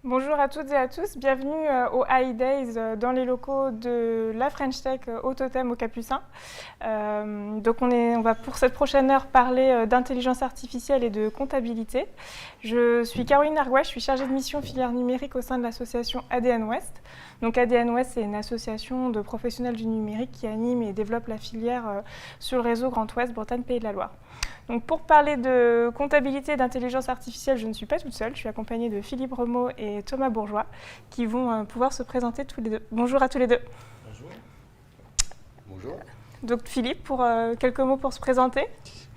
Bonjour à toutes et à tous, bienvenue au AI Days dans les locaux de la French Tech au Totem au Capucin. On va pour cette prochaine heure parler d'intelligence artificielle et de comptabilité. Je suis Caroline Argouet, je suis chargée de mission filière numérique au sein de l'association ADN Ouest. Donc ADN Ouest, c'est une association de professionnels du numérique qui anime et développe la filière sur le réseau Grand Ouest, Bretagne, Pays de la Loire. Donc pour parler de comptabilité et d'intelligence artificielle, je ne suis pas toute seule, je suis accompagnée de Philippe Remeau et Thomas Bourgeois qui vont pouvoir se présenter tous les deux. Bonjour à tous les deux. Bonjour. Bonjour. Donc Philippe, pour quelques mots pour se présenter.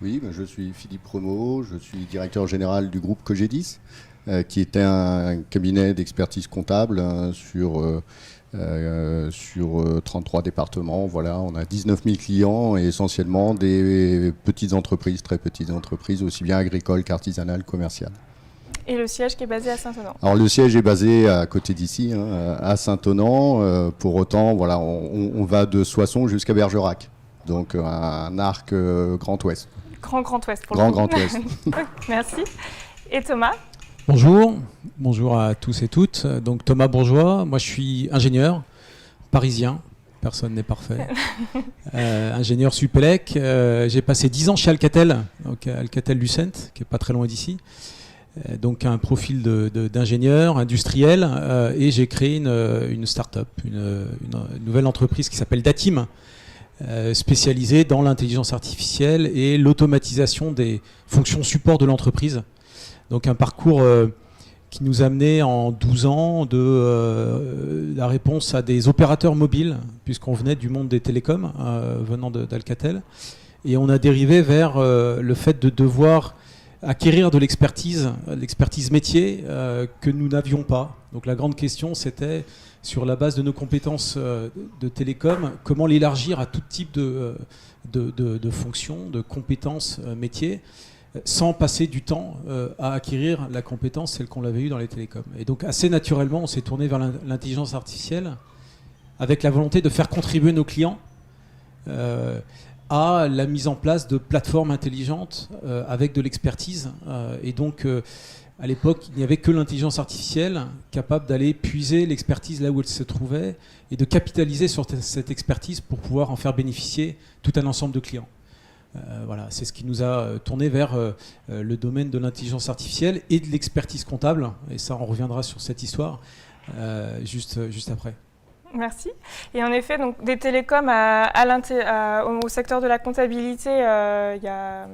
Oui, je suis Philippe Remeau, je suis directeur général du groupe Cogedis, qui était un cabinet d'expertise comptable sur 33 départements. Voilà, on a 19 000 clients et essentiellement des petites entreprises, très petites entreprises, aussi bien agricoles qu'artisanales, commerciales. Et le siège qui est basé à Saint-Onan. Alors le siège est basé à côté d'ici, à Saint-Onan. Pour autant, voilà, on va de Soissons jusqu'à Bergerac, donc un arc Grand Ouest. Grand Ouest pour le coup. Grand Ouest. Merci. Et Thomas? Bonjour à tous et toutes. Donc Thomas Bourgeois, moi je suis ingénieur parisien, personne n'est parfait. Ingénieur Supélec, j'ai passé 10 ans chez Alcatel, donc Alcatel-Lucent, qui est pas très loin d'ici. Donc un profil d'ingénieur industriel, et j'ai créé une start-up, une nouvelle entreprise qui s'appelle Datim, spécialisée dans l'intelligence artificielle et l'automatisation des fonctions support de l'entreprise. Donc un parcours qui nous a amené en 12 ans de la réponse à des opérateurs mobiles, puisqu'on venait du monde des télécoms, venant d'Alcatel. Et on a dérivé vers le fait de devoir acquérir de l'expertise métier que nous n'avions pas. Donc la grande question, c'était, sur la base de nos compétences de télécom, comment l'élargir à tout type de fonctions, de compétences métiers, sans passer du temps à acquérir la compétence, celle qu'on avait eue dans les télécoms. Et donc assez naturellement, on s'est tourné vers l'intelligence artificielle avec la volonté de faire contribuer nos clients à la mise en place de plateformes intelligentes avec de l'expertise. Et donc, à l'époque, il n'y avait que l'intelligence artificielle capable d'aller puiser l'expertise là où elle se trouvait et de capitaliser sur cette expertise pour pouvoir en faire bénéficier tout un ensemble de clients. Voilà, c'est ce qui nous a tourné vers le domaine de l'intelligence artificielle et de l'expertise comptable. Et ça, on reviendra sur cette histoire juste après. Merci. Et en effet, donc, des télécoms au secteur de la comptabilité, il y a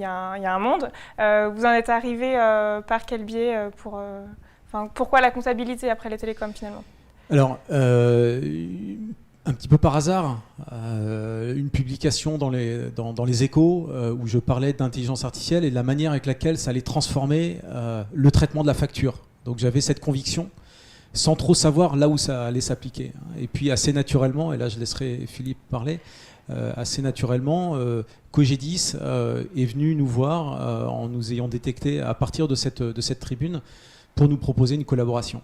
un monde. Vous en êtes arrivé par quel biais pourquoi la comptabilité après les télécoms finalement? Alors, un petit peu par hasard, une publication dans les Échos où je parlais d'intelligence artificielle et de la manière avec laquelle ça allait transformer le traitement de la facture. Donc j'avais cette conviction, sans trop savoir là où ça allait s'appliquer. Et puis assez naturellement, et là je laisserai Philippe parler, assez naturellement, Cogedis est venu nous voir en nous ayant détecté à partir de cette tribune pour nous proposer une collaboration.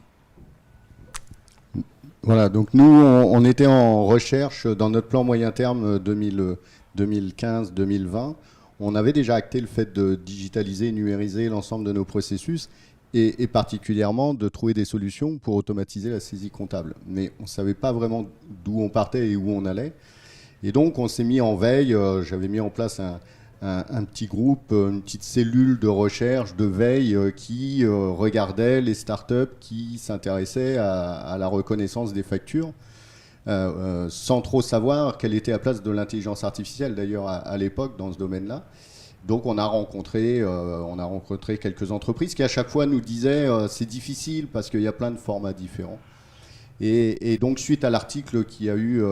Voilà, donc nous, on était en recherche dans notre plan moyen terme 2015-2020. On avait déjà acté le fait de digitaliser et numériser l'ensemble de nos processus et particulièrement de trouver des solutions pour automatiser la saisie comptable. Mais on ne savait pas vraiment d'où on partait et où on allait. Et donc, on s'est mis en veille. J'avais mis en place un petit groupe, une petite cellule de recherche, de veille qui regardait les startups qui s'intéressaient à la reconnaissance des factures, sans trop savoir quelle était la place de l'intelligence artificielle d'ailleurs à l'époque dans ce domaine-là. Donc on a rencontré quelques entreprises qui à chaque fois nous disaient c'est difficile parce qu'il y a plein de formats différents. Et donc, suite à l'article qu'il y a eu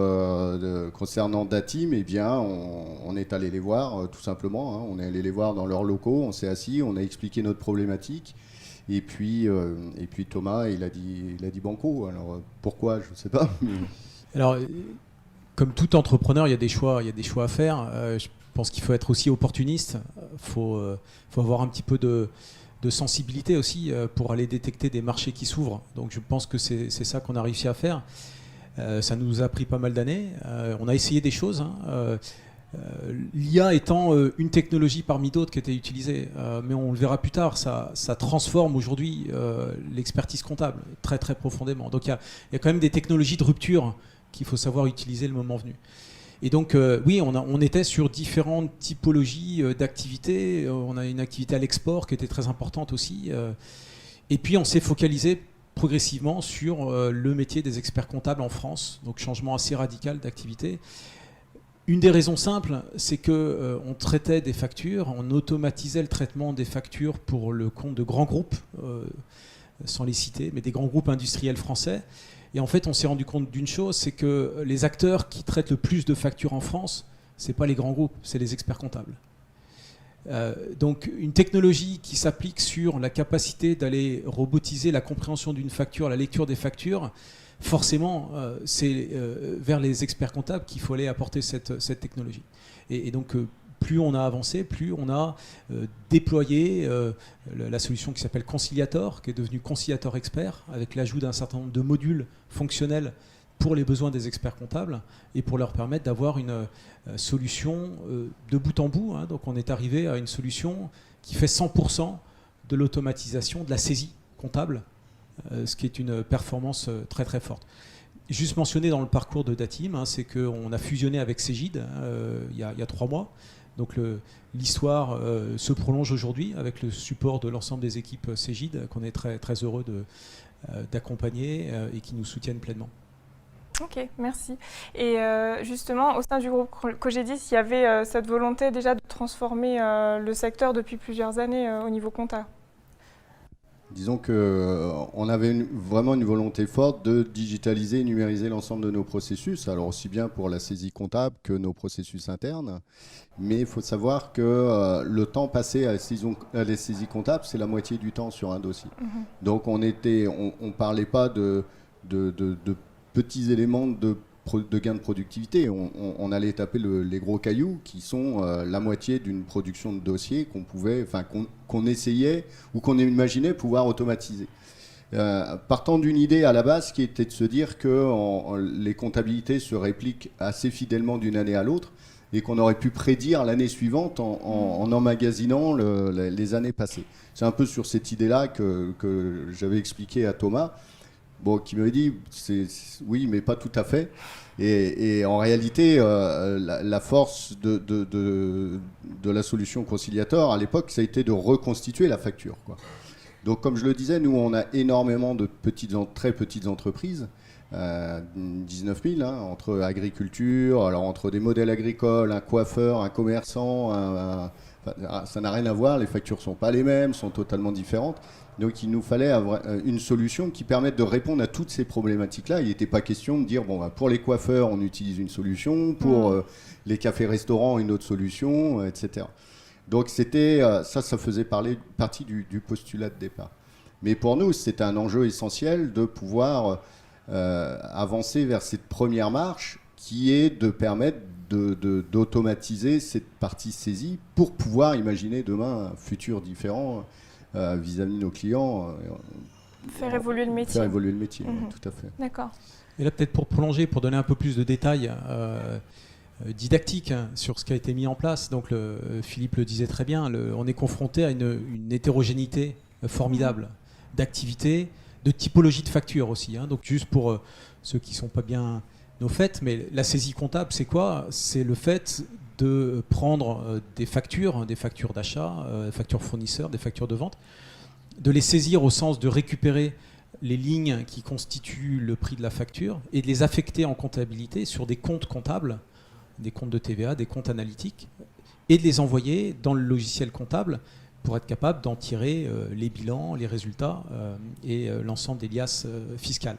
concernant Datim, eh bien, on est allé les voir, tout simplement. Hein. On est allé les voir dans leurs locaux, on s'est assis, on a expliqué notre problématique. Et puis Thomas, il a dit banco. Alors, pourquoi, je ne sais pas. Alors, comme tout entrepreneur, il y a des choix à faire. Je pense qu'il faut être aussi opportuniste. Il faut avoir un petit peu de sensibilité aussi pour aller détecter des marchés qui s'ouvrent. Donc je pense que c'est ça qu'on a réussi à faire. Ça nous a pris pas mal d'années. On a essayé des choses. L'IA étant une technologie parmi d'autres qui était utilisée, mais on le verra plus tard, ça transforme aujourd'hui l'expertise comptable très très profondément. Donc il y a quand même des technologies de rupture qu'il faut savoir utiliser le moment venu. Et donc oui, on était sur différentes typologies d'activités. On a une activité à l'export qui était très importante aussi. Et puis on s'est focalisé progressivement sur le métier des experts comptables en France, donc changement assez radical d'activité. Une des raisons simples, c'est qu'on traitait des factures, on automatisait le traitement des factures pour le compte de grands groupes, sans les citer, mais des grands groupes industriels français. Et en fait, on s'est rendu compte d'une chose, c'est que les acteurs qui traitent le plus de factures en France, ce n'est pas les grands groupes, c'est les experts comptables. Donc une technologie qui s'applique sur la capacité d'aller robotiser la compréhension d'une facture, la lecture des factures, forcément, c'est vers les experts comptables qu'il faut aller apporter cette technologie. Et donc, plus on a avancé, plus on a déployé la solution qui s'appelle Conciliator, qui est devenue Conciliator Expert, avec l'ajout d'un certain nombre de modules fonctionnels pour les besoins des experts comptables et pour leur permettre d'avoir une solution de bout en bout. Donc on est arrivé à une solution qui fait 100% de l'automatisation de la saisie comptable, ce qui est une performance très très forte. Juste mentionné dans le parcours de Datim, c'est qu'on a fusionné avec Cegid il y a 3 mois. Donc l'histoire se prolonge aujourd'hui avec le support de l'ensemble des équipes Cegid qu'on est très, très heureux d'accompagner et qui nous soutiennent pleinement. Ok, merci. Et justement, au sein du groupe Cogedis, il y avait cette volonté déjà de transformer le secteur depuis plusieurs années au niveau compta. Disons qu'on avait vraiment une volonté forte de digitaliser et numériser l'ensemble de nos processus, alors aussi bien pour la saisie comptable que nos processus internes. Mais il faut savoir que le temps passé à la saisie comptable, c'est la moitié du temps sur un dossier. Mmh. Donc on parlait pas de petits éléments de gain de productivité. On allait taper les gros cailloux qui sont la moitié d'une production de dossiers qu'on essayait ou qu'on imaginait pouvoir automatiser. Partant d'une idée à la base qui était de se dire que les comptabilités se répliquent assez fidèlement d'une année à l'autre et qu'on aurait pu prédire l'année suivante en emmagasinant les années passées. C'est un peu sur cette idée-là que j'avais expliqué à Thomas. Qui m'avait dit oui, mais pas tout à fait. Et en réalité, la force de la solution Conciliator, à l'époque, ça a été de reconstituer la facture, quoi. Donc, comme je le disais, nous, on a énormément de très petites entreprises, 19 000, entre agriculture, alors entre des modèles agricoles, un coiffeur, un commerçant, ça n'a rien à voir, les factures ne sont pas les mêmes, sont totalement différentes. Donc il nous fallait avoir une solution qui permette de répondre à toutes ces problématiques-là. Il n'était pas question de dire, pour les coiffeurs, on utilise une solution, pour les cafés-restaurants, une autre solution, etc. Donc ça faisait partie du postulat de départ. Mais pour nous, c'était un enjeu essentiel de pouvoir avancer vers cette première marche qui est de permettre d'automatiser cette partie saisie pour pouvoir imaginer demain un futur différent vis-à-vis de nos clients. Faire évoluer le métier. Faire évoluer le métier, tout à fait. D'accord. Et là, peut-être pour prolonger, pour donner un peu plus de détails didactiques sur ce qui a été mis en place. Donc, Philippe le disait très bien, on est confronté à une hétérogénéité formidable d'activités, de typologie de factures aussi. Donc, juste pour ceux qui ne sont pas bien au fait, mais la saisie comptable, c'est quoi ? C'est le fait de prendre des factures d'achat, des factures fournisseurs, des factures de vente, de les saisir au sens de récupérer les lignes qui constituent le prix de la facture et de les affecter en comptabilité sur des comptes comptables, des comptes de TVA, des comptes analytiques, et de les envoyer dans le logiciel comptable pour être capable d'en tirer les bilans, les résultats et l'ensemble des liasses fiscales.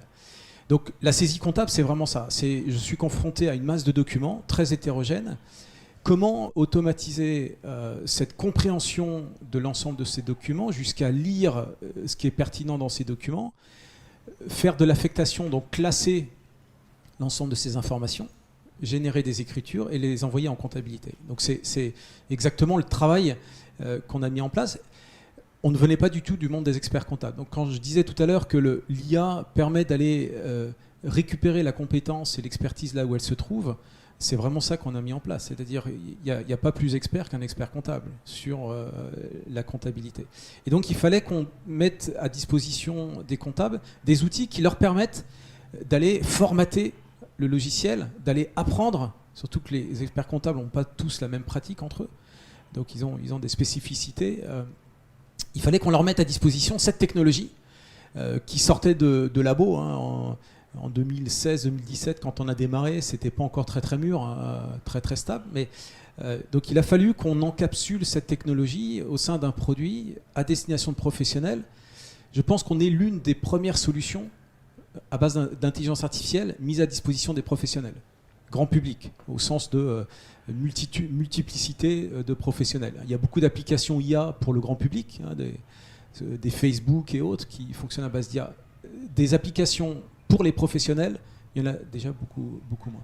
Donc la saisie comptable, c'est vraiment ça. Je suis confronté à une masse de documents très hétérogènes. Comment automatiser cette compréhension de l'ensemble de ces documents jusqu'à lire ce qui est pertinent dans ces documents, faire de l'affectation, donc classer l'ensemble de ces informations, générer des écritures et les envoyer en comptabilité. Donc c'est exactement le travail qu'on a mis en place. On ne venait pas du tout du monde des experts comptables. Donc quand je disais tout à l'heure que l'IA permet d'aller récupérer la compétence et l'expertise là où elle se trouve, c'est vraiment ça qu'on a mis en place. C'est-à-dire, il n'y a pas plus expert qu'un expert comptable sur la comptabilité. Et donc, il fallait qu'on mette à disposition des comptables des outils qui leur permettent d'aller formater le logiciel, d'aller apprendre, surtout que les experts comptables n'ont pas tous la même pratique entre eux. Donc, ils ont des spécificités. Il fallait qu'on leur mette à disposition cette technologie qui sortait de labo, hein, en 2016-2017, quand on a démarré, c'était pas encore très mûr, très stable. Mais donc il a fallu qu'on encapsule cette technologie au sein d'un produit à destination de professionnels. Je pense qu'on est l'une des premières solutions à base d'intelligence artificielle mise à disposition des professionnels, grand public, au sens de multiplicité de professionnels. Il y a beaucoup d'applications IA pour le grand public, hein, des Facebook et autres qui fonctionnent à base d'IA. Des applications pour les professionnels, il y en a déjà beaucoup moins.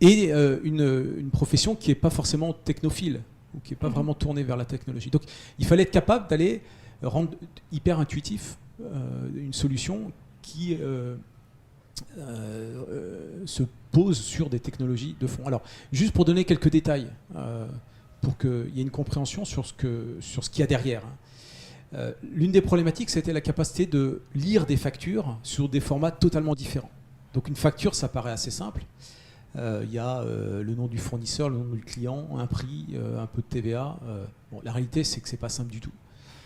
Et une profession qui n'est pas forcément technophile, ou qui n'est pas vraiment tournée vers la technologie. Donc il fallait être capable d'aller rendre hyper intuitif une solution qui se pose sur des technologies de fond. Alors, juste pour donner quelques détails, pour qu'il y ait une compréhension sur ce qu'il y a derrière. L'une des problématiques, c'était la capacité de lire des factures sur des formats totalement différents. Donc une facture, ça paraît assez simple. Il y a le nom du fournisseur, le nom du client, un prix, un peu de TVA. Bon, la réalité, c'est que ce n'est pas simple du tout.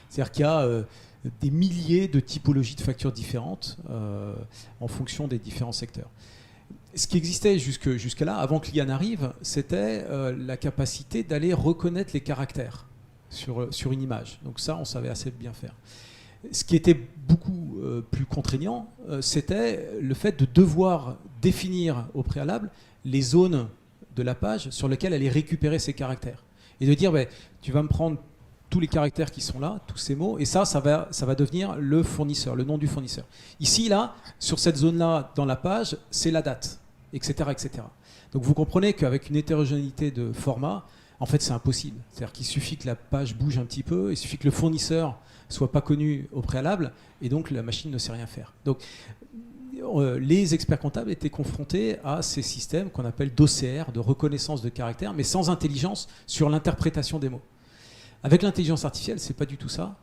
C'est-à-dire qu'il y a des milliers de typologies de factures différentes en fonction des différents secteurs. Ce qui existait jusqu'à là, avant que l'IA n'arrive, c'était la capacité d'aller reconnaître les caractères sur une image. Donc ça, on savait assez bien faire. Ce qui était beaucoup plus contraignant, c'était le fait de devoir définir au préalable les zones de la page sur lesquelles aller récupérer ces caractères. Et de dire, tu vas me prendre tous les caractères qui sont là, tous ces mots, et ça va devenir le fournisseur, le nom du fournisseur. Ici, là, sur cette zone-là, dans la page, c'est la date, etc., etc. Donc vous comprenez qu'avec une hétérogénéité de format, en fait, c'est impossible. C'est-à-dire qu'il suffit que la page bouge un petit peu, il suffit que le fournisseur soit pas connu au préalable, et donc la machine ne sait rien faire. Donc, les experts comptables étaient confrontés à ces systèmes qu'on appelle d'OCR, de reconnaissance de caractères, mais sans intelligence sur l'interprétation des mots. Avec l'intelligence artificielle, c'est pas du tout ça.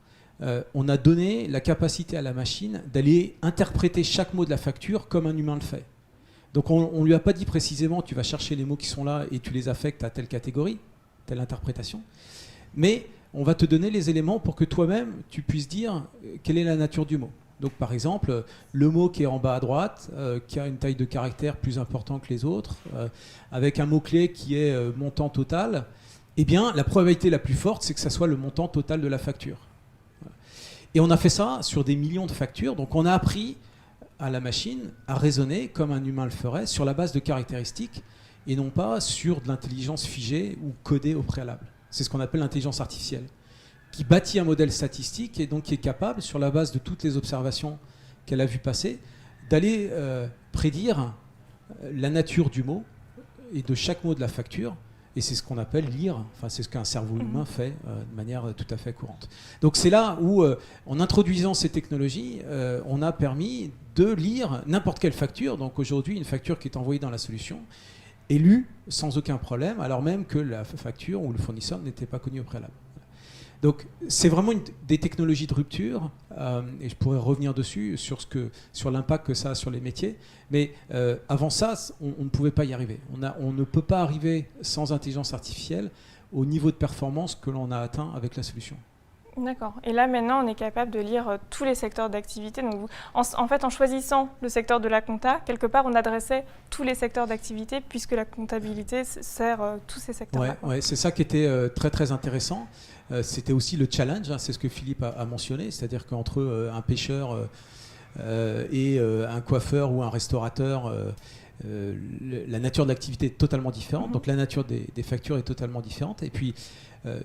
On a donné la capacité à la machine d'aller interpréter chaque mot de la facture comme un humain le fait. Donc on ne lui a pas dit précisément tu vas chercher les mots qui sont là et tu les affectes à telle catégorie, telle interprétation. Mais on va te donner les éléments pour que toi-même tu puisses dire quelle est la nature du mot. Donc par exemple, le mot qui est en bas à droite, qui a une taille de caractère plus importante que les autres, avec un mot-clé qui est montant total, eh bien la probabilité la plus forte, c'est que ça soit le montant total de la facture. Et on a fait ça sur des millions de factures, donc on a appris à la machine à raisonner comme un humain le ferait sur la base de caractéristiques et non pas sur de l'intelligence figée ou codée au préalable. C'est ce qu'on appelle l'intelligence artificielle, qui bâtit un modèle statistique et donc qui est capable, sur la base de toutes les observations qu'elle a vues passer, d'aller prédire la nature du mot et de chaque mot de la facture. Et c'est ce qu'on appelle lire, enfin c'est ce qu'un cerveau humain fait de manière tout à fait courante. Donc c'est là où, en introduisant ces technologies, on a permis de lire n'importe quelle facture. Donc aujourd'hui, une facture qui est envoyée dans la solution est lue sans aucun problème, alors même que la facture ou le fournisseur n'était pas connu au préalable. Donc c'est vraiment des technologies de rupture, et je pourrais revenir dessus sur l'impact que ça a sur les métiers. Mais avant ça, on ne pouvait pas y arriver. On ne peut pas arriver sans intelligence artificielle au niveau de performance que l'on a atteint avec la solution. D'accord. Et là, maintenant, on est capable de lire tous les secteurs d'activité. Donc, en fait, en choisissant le secteur de la compta, quelque part, on adressait tous les secteurs d'activité, puisque la comptabilité sert tous ces secteurs-là. Ouais, c'est ça qui était très, très intéressant. C'était aussi le challenge, hein, c'est ce que Philippe a mentionné, c'est-à-dire qu'entre un pêcheur et un coiffeur ou un restaurateur, la nature de l'activité est totalement différente, donc la nature des factures est totalement différente. Et puis,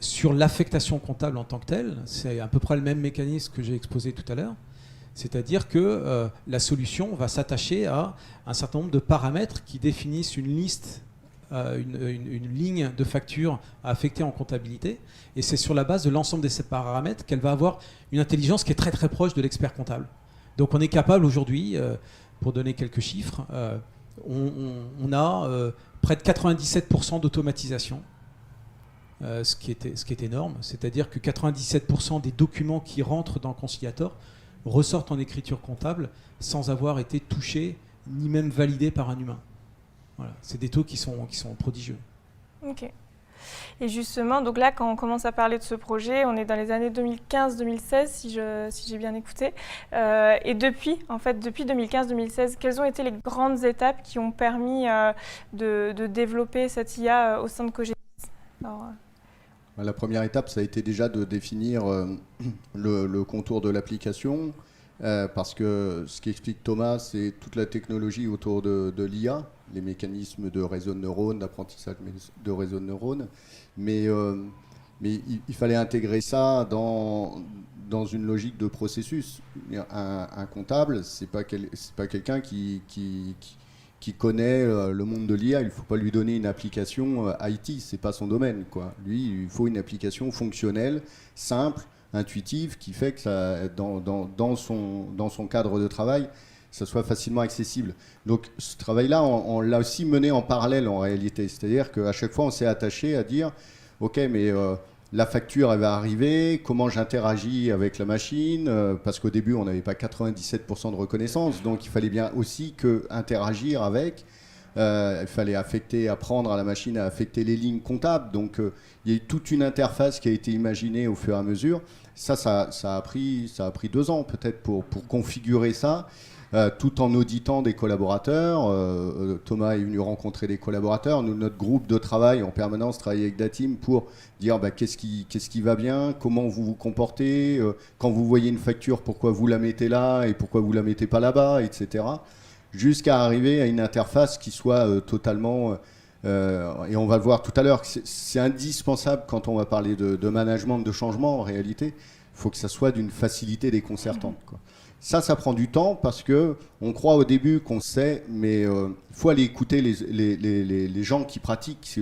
sur l'affectation comptable en tant que telle, c'est à peu près le même mécanisme que j'ai exposé tout à l'heure. C'est-à-dire que la solution va s'attacher à un certain nombre de paramètres qui définissent une liste, une ligne de facture à affecter en comptabilité. Et c'est sur la base de l'ensemble de ces paramètres qu'elle va avoir une intelligence qui est très très proche de l'expert comptable. Donc on est capable aujourd'hui, pour donner quelques chiffres, on a près de 97% d'automatisation, ce qui est énorme. C'est-à-dire que 97% des documents qui rentrent dans le conciliateur ressortent en écriture comptable sans avoir été touchés ni même validés par un humain. Voilà. C'est des taux qui sont prodigieux. Ok. Et justement, donc là, quand on commence à parler de ce projet, on est dans les années 2015-2016, si j'ai bien écouté. Et depuis 2015-2016, quelles ont été les grandes étapes qui ont permis de développer cette IA au sein de Cogetis? La première étape, ça a été déjà de définir le contour de l'application, parce que ce qu'explique Thomas, c'est toute la technologie autour de l'IA, les mécanismes de réseau de neurones, d'apprentissage de réseau de neurones. Mais il fallait intégrer ça dans une logique de processus. Un comptable, c'est pas quelqu'un qui connaît le monde de l'IA. Il ne faut pas lui donner une application IT, c'est pas son domaine, quoi. Lui, il faut une application fonctionnelle, simple, intuitive, qui fait que ça, dans son cadre de travail, ça soit facilement accessible. Donc ce travail-là, on l'a aussi mené en parallèle en réalité. C'est-à-dire qu'à chaque fois, on s'est attaché à dire « Ok, mais la facture, elle va arriver, comment j'interagis avec la machine ?» Parce qu'au début, on n'avait pas 97% de reconnaissance, donc il fallait bien aussi interagir avec. Il fallait apprendre à la machine à affecter les lignes comptables. Donc il y a eu toute une interface qui a été imaginée au fur et à mesure. Ça a pris 2 ans peut-être pour configurer ça. Tout en auditant des collaborateurs. Thomas est venu rencontrer des collaborateurs. Nous, notre groupe de travail en permanence travaille avec Datim pour dire qu'est-ce qui va bien, comment vous vous comportez, quand vous voyez une facture, pourquoi vous la mettez là et pourquoi vous la mettez pas là-bas, etc. Jusqu'à arriver à une interface qui soit totalement... et on va le voir tout à l'heure, c'est indispensable quand on va parler de management, de changement en réalité. Il faut que ça soit d'une facilité déconcertante, quoi. Ça prend du temps parce qu'on croit au début qu'on sait, mais il faut aller écouter les gens qui pratiquent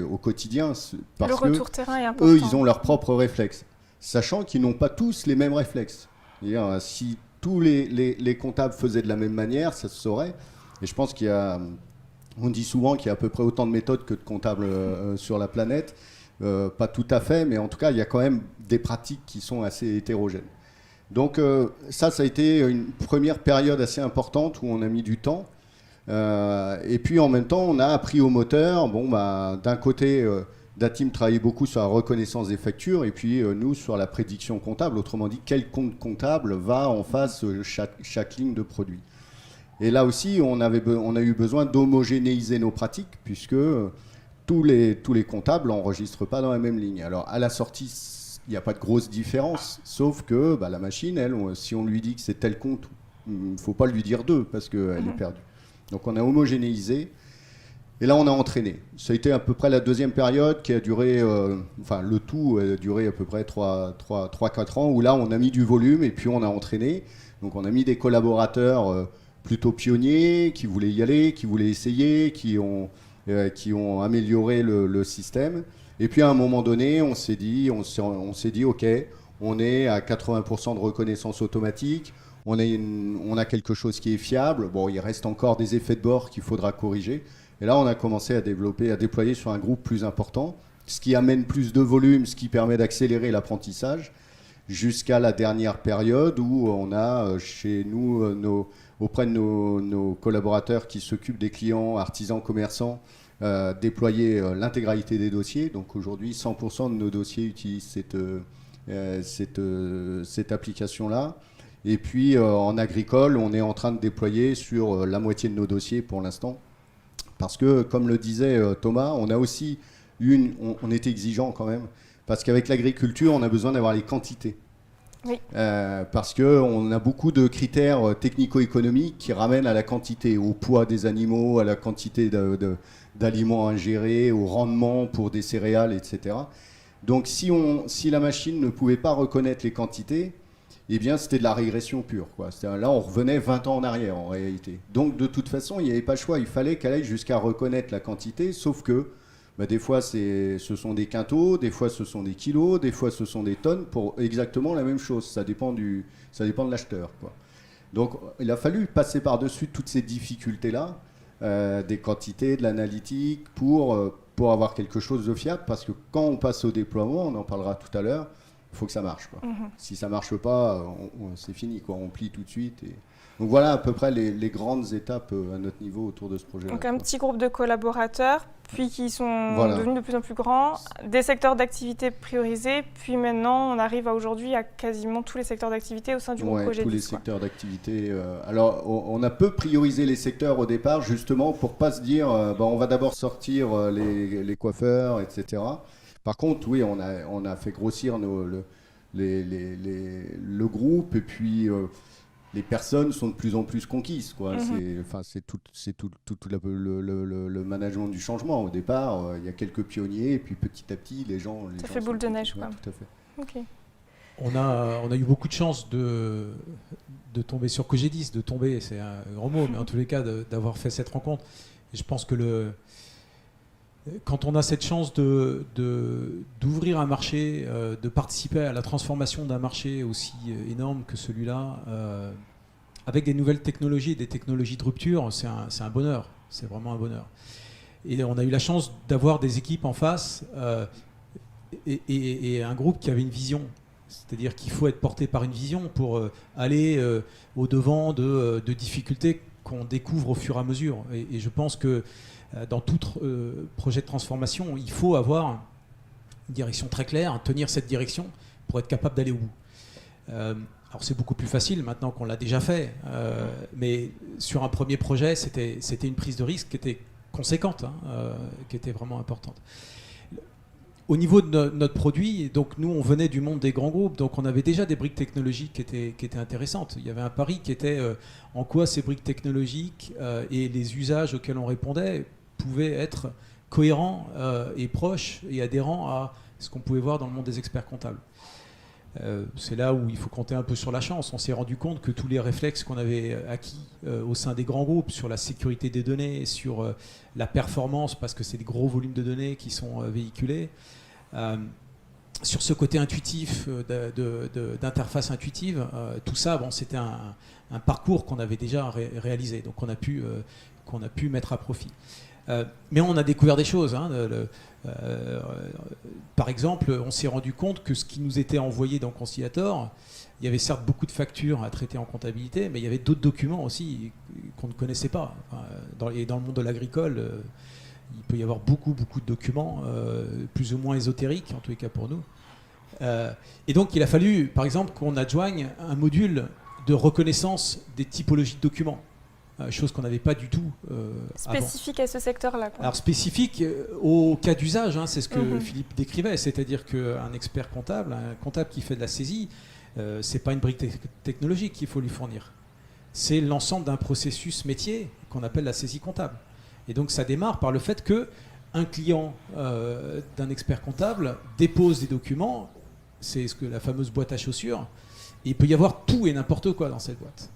au quotidien. Parce le retour terrain est important. Eux, ils ont leurs propres réflexes, sachant qu'ils n'ont pas tous les mêmes réflexes. C'est-à-dire, si tous les comptables faisaient de la même manière, ça se saurait. Et je pense on dit souvent qu'il y a à peu près autant de méthodes que de comptables sur la planète. Pas tout à fait, mais en tout cas, il y a quand même des pratiques qui sont assez hétérogènes. Donc ça a été une première période assez importante où on a mis du temps. Et puis en même temps, on a appris au moteur. D'un côté, Datim travaillait beaucoup sur la reconnaissance des factures et puis nous sur la prédiction comptable. Autrement dit, quel compte comptable va en face chaque ligne de produit. Et là aussi, on a eu besoin d'homogénéiser nos pratiques puisque tous les comptables n'enregistrent pas dans la même ligne. Alors à la sortie, il n'y a pas de grosse différence, sauf que la machine, elle, si on lui dit que c'est tel compte, il ne faut pas lui dire 2 parce qu'elle est perdue. Donc on a homogénéisé et là on a entraîné. Ça a été à peu près la deuxième période qui a duré, le tout a duré à peu près 3-4 ans où là on a mis du volume et puis on a entraîné. Donc on a mis des collaborateurs plutôt pionniers qui voulaient y aller, qui voulaient essayer, qui ont amélioré le système. Et puis à un moment donné, on s'est dit, ok, on est à 80% de reconnaissance automatique, on a quelque chose qui est fiable. Bon, il reste encore des effets de bord qu'il faudra corriger. Et là, on a commencé à déployer sur un groupe plus important, ce qui amène plus de volume, ce qui permet d'accélérer l'apprentissage, jusqu'à la dernière période où on a chez nous, auprès de nos collaborateurs qui s'occupent des clients, artisans, commerçants, déployer l'intégralité des dossiers. Donc aujourd'hui, 100% de nos dossiers utilisent cette application-là. Et puis en agricole, on est en train de déployer sur la moitié de nos dossiers pour l'instant. Parce que, comme le disait Thomas, on a aussi on était exigeant quand même. Parce qu'avec l'agriculture, on a besoin d'avoir les quantités. Oui. Parce qu'on a beaucoup de critères technico-économiques qui ramènent à la quantité, au poids des animaux, à la quantité d'aliments ingérés, au rendement pour des céréales, etc. Donc si la machine ne pouvait pas reconnaître les quantités, eh bien c'était de la régression pure, quoi. Là on revenait 20 ans en arrière en réalité. Donc de toute façon il n'y avait pas le choix, il fallait qu'elle aille jusqu'à reconnaître la quantité, sauf que des fois ce sont des quintaux, des fois ce sont des kilos, des fois ce sont des tonnes pour exactement la même chose. Ça dépend de l'acheteur, quoi. Donc il a fallu passer par-dessus toutes ces difficultés-là des quantités, de l'analytique pour avoir quelque chose de fiable, parce que quand on passe au déploiement, on en parlera tout à l'heure, il faut que ça marche, quoi. Si ça ne marche pas, c'est fini, quoi. On plie tout de suite. Donc voilà à peu près les grandes étapes à notre niveau autour de ce projet. Donc un petit groupe de collaborateurs, puis qui sont devenus de plus en plus grands, des secteurs d'activité priorisés, puis maintenant on arrive aujourd'hui à quasiment tous les secteurs d'activité au sein du groupe Cogedis. Tous les secteurs d'activité. Alors on a peu priorisé les secteurs au départ, justement pour pas se dire on va d'abord sortir les coiffeurs, etc. Par contre, oui, on a fait grossir le groupe, et puis les personnes sont de plus en plus conquises, quoi. C'est tout le management du changement. Au départ, il y a quelques pionniers, et puis petit à petit, les gens... Ça fait boule de neige, quoi. Tout à fait. Ok. On a eu beaucoup de chance de tomber sur Cogedis, de tomber, c'est un grand mot, mais en tous les cas, d'avoir fait cette rencontre. Et je pense que quand on a cette chance d'ouvrir un marché, de participer à la transformation d'un marché aussi énorme que celui-là, avec des nouvelles technologies, des technologies de rupture, c'est un bonheur. C'est vraiment un bonheur. Et on a eu la chance d'avoir des équipes en face et un groupe qui avait une vision. C'est-à-dire qu'il faut être porté par une vision pour aller au-devant de difficultés qu'on découvre au fur et à mesure. Et je pense que dans tout projet de transformation, il faut avoir une direction très claire, tenir cette direction pour être capable d'aller au bout. Alors c'est beaucoup plus facile maintenant qu'on l'a déjà fait, mais sur un premier projet, c'était une prise de risque qui était conséquente, qui était vraiment importante. Au niveau de notre produit, donc nous on venait du monde des grands groupes, donc on avait déjà des briques technologiques qui étaient intéressantes. Il y avait un pari qui était en quoi ces briques technologiques et les usages auxquels on répondait pouvaient être cohérents et proches et adhérents à ce qu'on pouvait voir dans le monde des experts comptables. C'est là où il faut compter un peu sur la chance. On s'est rendu compte que tous les réflexes qu'on avait acquis au sein des grands groupes sur la sécurité des données, sur la performance, parce que c'est des gros volumes de données qui sont véhiculés, sur ce côté intuitif, d'interface intuitive, tout ça, c'était un parcours qu'on avait déjà réalisé, donc qu'on a pu mettre à profit. Mais on a découvert des choses. Par exemple, on s'est rendu compte que ce qui nous était envoyé dans Conciliator, il y avait certes beaucoup de factures à traiter en comptabilité, mais il y avait d'autres documents aussi qu'on ne connaissait pas. Et dans le monde de l'agricole, il peut y avoir beaucoup de documents, plus ou moins ésotériques, en tous les cas pour nous. Et donc il a fallu, par exemple, qu'on adjoigne un module de reconnaissance des typologies de documents. Chose qu'on n'avait pas du tout spécifique avant. À ce secteur-là, quoi. Alors spécifique au cas d'usage, c'est ce que Philippe décrivait, c'est-à-dire qu'un expert comptable, un comptable qui fait de la saisie, c'est pas une brique technologique qu'il faut lui fournir. C'est l'ensemble d'un processus métier qu'on appelle la saisie comptable. Et donc ça démarre par le fait qu'un client d'un expert comptable dépose des documents, c'est la fameuse boîte à chaussures, et il peut y avoir tout et n'importe quoi dans cette boîte.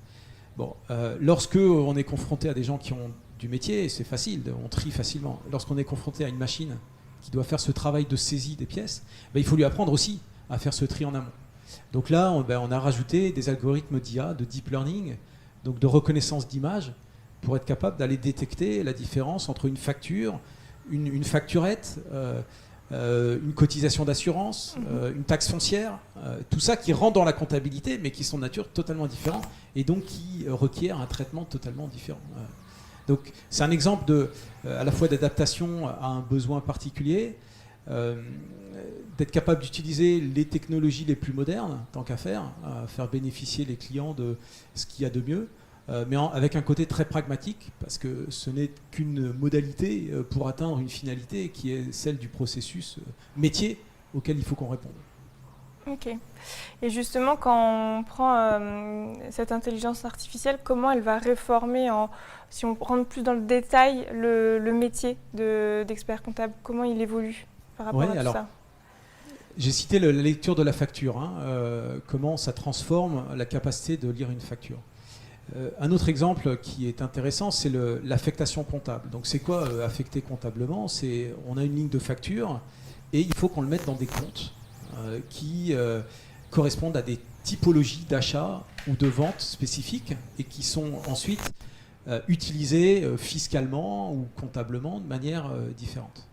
Bon, lorsque on est confronté à des gens qui ont du métier, c'est facile, on trie facilement. Lorsqu'on est confronté à une machine qui doit faire ce travail de saisie des pièces, il faut lui apprendre aussi à faire ce tri en amont. Donc là, on a rajouté des algorithmes d'IA, de deep learning, donc de reconnaissance d'images, pour être capable d'aller détecter la différence entre une facture, une facturette, une cotisation d'assurance, une taxe foncière, tout ça qui rentre dans la comptabilité, mais qui sont de nature totalement différente et donc qui requiert un traitement totalement différent. Donc c'est un exemple à la fois d'adaptation à un besoin particulier, d'être capable d'utiliser les technologies les plus modernes, tant qu'à faire bénéficier les clients de ce qu'il y a de mieux, mais avec un côté très pragmatique, parce que ce n'est qu'une modalité pour atteindre une finalité qui est celle du processus métier auquel il faut qu'on réponde. Ok. Et justement, quand on prend cette intelligence artificielle, comment elle va réformer, si on rentre plus dans le détail, le métier d'expert comptable, comment il évolue par rapport à tout ça? J'ai cité la lecture de la facture, comment ça transforme la capacité de lire une facture. Un autre exemple qui est intéressant, c'est l'affectation comptable. Donc c'est quoi affecter comptablement? On a une ligne de facture et il faut qu'on le mette dans des comptes qui correspondent à des typologies d'achat ou de vente spécifiques et qui sont ensuite utilisée fiscalement ou comptablement de manière différente.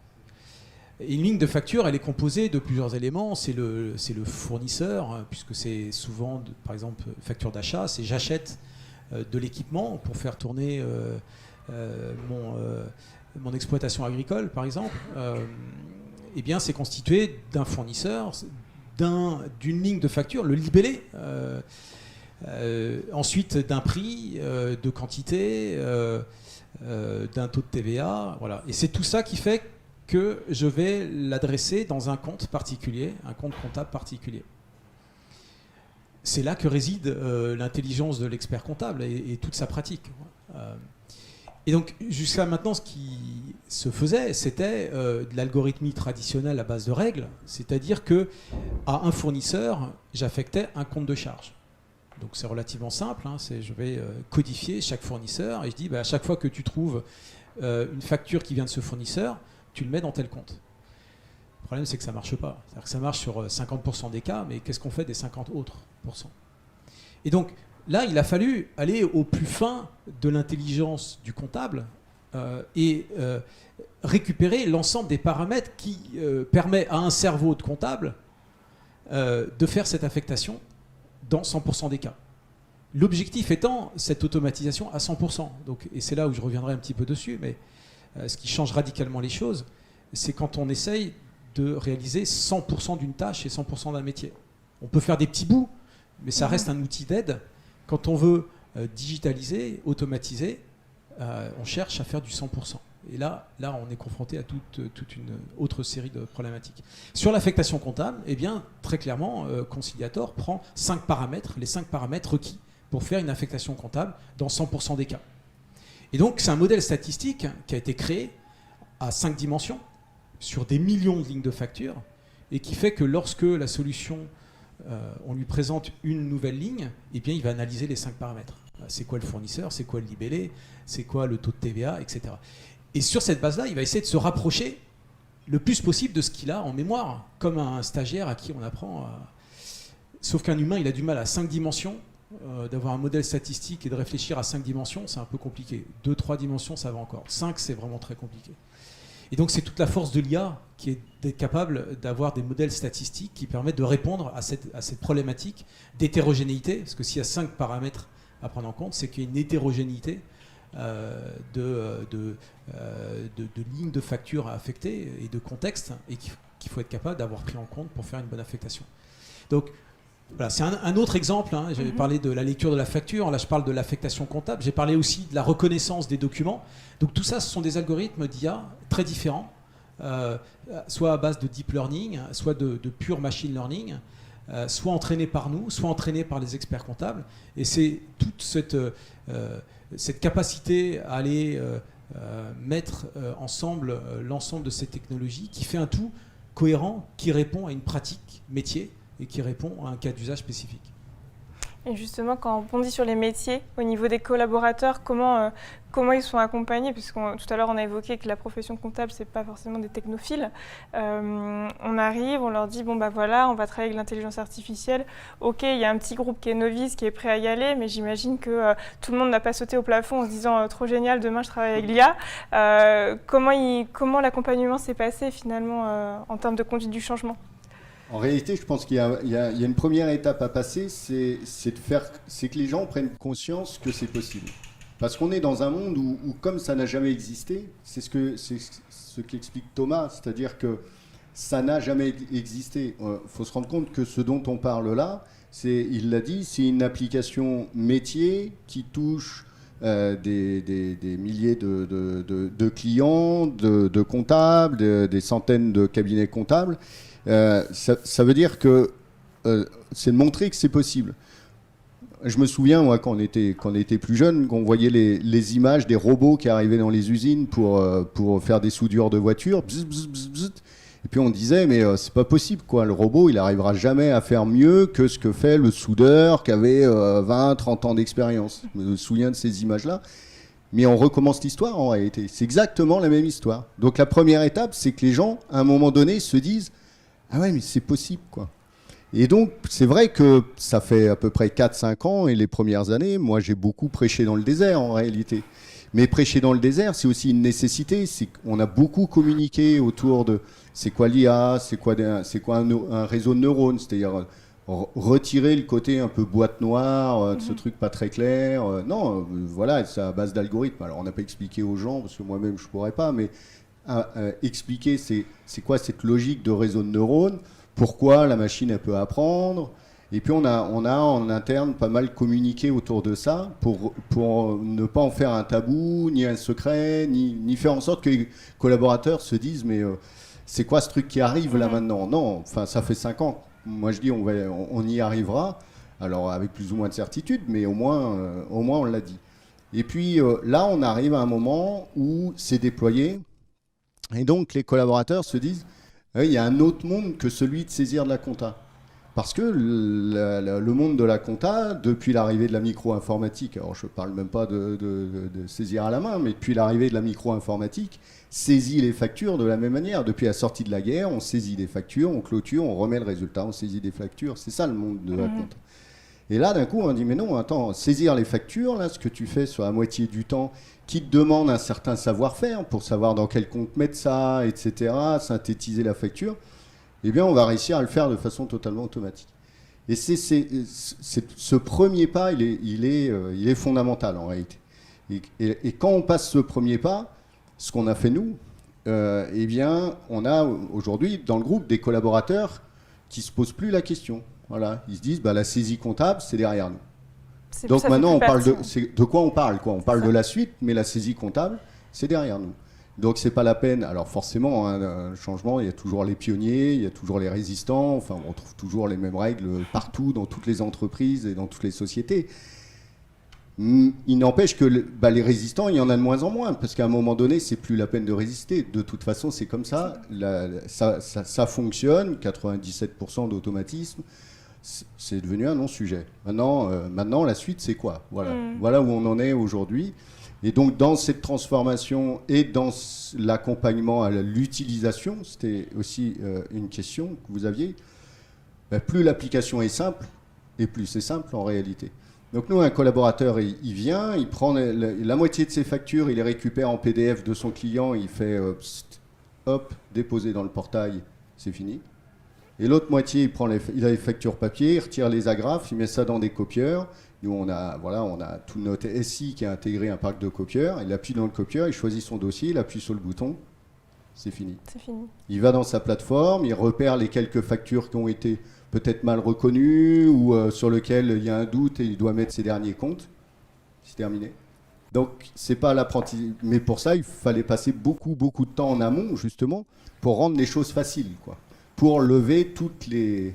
Et une ligne de facture, elle est composée de plusieurs éléments. C'est le fournisseur, puisque c'est souvent, par exemple, facture d'achat, c'est j'achète de l'équipement pour faire tourner mon exploitation agricole, par exemple. Eh bien, c'est constitué d'un fournisseur, d'une ligne de facture, le libellé, ensuite d'un prix, de quantité, d'un taux de TVA. Voilà. Et c'est tout ça qui fait que je vais l'adresser dans un compte particulier, un compte comptable particulier. C'est là que réside l'intelligence de l'expert comptable et toute sa pratique. Et donc, jusqu'à maintenant, ce qui se faisait, c'était de l'algorithmie traditionnelle à base de règles, c'est-à-dire qu'à un fournisseur, j'affectais un compte de charge. Donc, c'est relativement simple, hein, je vais codifier chaque fournisseur et je dis, à chaque fois que tu trouves une facture qui vient de ce fournisseur, tu le mets dans tel compte. Le problème, c'est que ça ne marche pas. C'est-à-dire que ça marche sur 50% des cas, mais qu'est-ce qu'on fait des 50 autres pourcents ? Et donc, là, il a fallu aller au plus fin de l'intelligence du comptable et récupérer l'ensemble des paramètres qui permet à un cerveau de comptable de faire cette affectation dans 100% des cas. L'objectif étant cette automatisation à 100%. Donc, et c'est là où je reviendrai un petit peu dessus, mais ce qui change radicalement les choses, c'est quand on essaye de réaliser 100% d'une tâche et 100% d'un métier. On peut faire des petits bouts, mais ça reste un outil d'aide. Quand on veut digitaliser, automatiser, on cherche à faire du 100%. Et là on est confronté à toute une autre série de problématiques. Sur l'affectation comptable, eh bien, très clairement, Conciliator prend 5 paramètres, les 5 paramètres requis pour faire une affectation comptable dans 100% des cas. Et donc, c'est un modèle statistique qui a été créé à 5 dimensions, sur des millions de lignes de facture, et qui fait que lorsque la solution, on lui présente une nouvelle ligne, eh bien, il va analyser les 5 paramètres. C'est quoi le fournisseur, c'est quoi le libellé, c'est quoi le taux de TVA, etc. Et sur cette base-là, il va essayer de se rapprocher le plus possible de ce qu'il a en mémoire, comme un stagiaire à qui on apprend. Sauf qu'un humain, il a du mal à 5 dimensions. D'avoir un modèle statistique et de réfléchir à 5 dimensions, c'est un peu compliqué. 2-3 dimensions, ça va encore. 5, c'est vraiment très compliqué. Et donc, c'est toute la force de l'IA qui est d'être capable d'avoir des modèles statistiques qui permettent de répondre à cette problématique d'hétérogénéité. Parce que s'il y a 5 paramètres à prendre en compte, c'est qu'il y a une hétérogénéité de lignes de facture à affecter et de contexte, et qu'il faut être capable d'avoir pris en compte pour faire une bonne affectation. Donc, voilà, c'est un autre exemple. Hein. J'avais parlé de la lecture de la facture, là je parle de l'affectation comptable, j'ai parlé aussi de la reconnaissance des documents. Donc tout ça, ce sont des algorithmes d'IA très différents, soit à base de deep learning, soit de pure machine learning, soit entraînés par nous, soit entraînés par les experts comptables. Et c'est toute cette capacité à aller mettre ensemble l'ensemble de ces technologies qui fait un tout cohérent, qui répond à une pratique métier et qui répond à un cas d'usage spécifique. Et justement, quand on bondit sur les métiers, au niveau des collaborateurs, comment ils sont accompagnés? Parce que tout à l'heure, on a évoqué que la profession comptable, ce n'est pas forcément des technophiles. On arrive, on leur dit, bon, bah voilà, on va travailler avec l'intelligence artificielle. OK, il y a un petit groupe qui est novice, qui est prêt à y aller, mais j'imagine que tout le monde n'a pas sauté au plafond en se disant, trop génial, demain, je travaille avec l'IA. Comment l'accompagnement s'est passé, finalement, en termes de conduite du changement? En réalité, je pense qu'il y a une première étape à passer, c'est que les gens prennent conscience que c'est possible. Parce qu'on est dans un monde où comme ça n'a jamais existé, c'est ce qu'explique Thomas, c'est-à-dire que ça n'a jamais existé. Il faut se rendre compte que ce dont on parle là, il l'a dit, c'est une application métier qui touche des milliers de clients, de comptables, des centaines de cabinets comptables. Ça veut dire que c'est de montrer que c'est possible. Je me souviens, moi, quand on était plus jeune, qu'on voyait les images des robots qui arrivaient dans les usines pour faire des soudures de voitures. Bzz, bzz, bzz, bzz. Et puis on disait, mais c'est pas possible, quoi. Le robot, il n'arrivera jamais à faire mieux que ce que fait le soudeur qui avait 20, 30 ans d'expérience. Je me souviens de ces images-là. Mais on recommence l'histoire en réalité. C'est exactement la même histoire. Donc la première étape, c'est que les gens, à un moment donné, se disent, ah ouais, mais c'est possible, quoi. Et donc, c'est vrai que ça fait à peu près 4-5 ans, et les premières années, moi, j'ai beaucoup prêché dans le désert, en réalité. Mais prêcher dans le désert, c'est aussi une nécessité. On a beaucoup communiqué autour de c'est quoi l'IA, c'est quoi un réseau de neurones, c'est-à-dire retirer le côté un peu boîte noire, de ce truc pas très clair. Non, voilà, c'est à base d'algorithmes. Alors, on n'a pas expliqué aux gens, parce que moi-même, je ne pourrais pas, mais expliquer c'est quoi cette logique de réseau de neurones, pourquoi la machine, elle peut apprendre. Et puis on a en interne pas mal communiqué autour de ça pour ne pas en faire un tabou, ni un secret, ni faire en sorte que les collaborateurs se disent mais c'est quoi ce truc qui arrive là maintenant? Non, enfin ça fait 5 ans. Moi je dis on y arrivera. Alors avec plus ou moins de certitude, mais au moins on l'a dit. Et puis là on arrive à un moment où c'est déployé et donc les collaborateurs se disent il y a un autre monde que celui de saisir de la compta. Parce que le monde de la compta, depuis l'arrivée de la micro-informatique, alors je ne parle même pas de saisir à la main, mais depuis l'arrivée de la micro-informatique, saisit les factures de la même manière. Depuis la sortie de la guerre, on saisit des factures, on clôture, on remet le résultat, on saisit des factures. C'est ça le monde de la compta. Et là, d'un coup, on dit, mais non, attends, saisir les factures, là, ce que tu fais sur la moitié du temps, qui te demande un certain savoir-faire pour savoir dans quel compte mettre ça, etc., synthétiser la facture, eh bien, on va réussir à le faire de façon totalement automatique. Et ce premier pas, il est fondamental en réalité. Et quand on passe ce premier pas, ce qu'on a fait nous, eh bien, on a aujourd'hui dans le groupe des collaborateurs qui ne se posent plus la question. Voilà. Ils se disent, la saisie comptable, c'est derrière nous. Donc maintenant, on parle de quoi on parle, quoi. On parle de la suite, mais la saisie comptable, c'est derrière nous. Donc c'est pas la peine. Alors forcément, un changement, il y a toujours les pionniers, il y a toujours les résistants. Enfin, on trouve toujours les mêmes règles partout, dans toutes les entreprises et dans toutes les sociétés. Il n'empêche que les résistants, il y en a de moins en moins, parce qu'à un moment donné, c'est plus la peine de résister. De toute façon, c'est comme ça. Ça fonctionne. 97% d'automatisme. C'est devenu un non-sujet. Maintenant, la suite, c'est quoi ? Voilà où on en est aujourd'hui. Et donc, dans cette transformation et dans l'accompagnement à l'utilisation, c'était aussi une question que vous aviez, plus l'application est simple, et plus c'est simple en réalité. Donc nous, un collaborateur, il vient, il prend la moitié de ses factures, il les récupère en PDF de son client, il fait hop, déposer dans le portail, c'est fini. Et l'autre moitié, il a les factures papier, il retire les agrafes, il met ça dans des copieurs. Nous, on a tout notre SI qui a intégré un parc de copieurs. Il appuie dans le copieur, il choisit son dossier, il appuie sur le bouton, c'est fini. C'est fini. Il va dans sa plateforme, il repère les quelques factures qui ont été peut-être mal reconnues ou sur lesquelles il y a un doute et il doit mettre ses derniers comptes. C'est terminé. Donc, c'est pas l'apprentissage. Mais pour ça, il fallait passer beaucoup, beaucoup de temps en amont, justement, pour rendre les choses faciles, quoi. Pour lever toutes les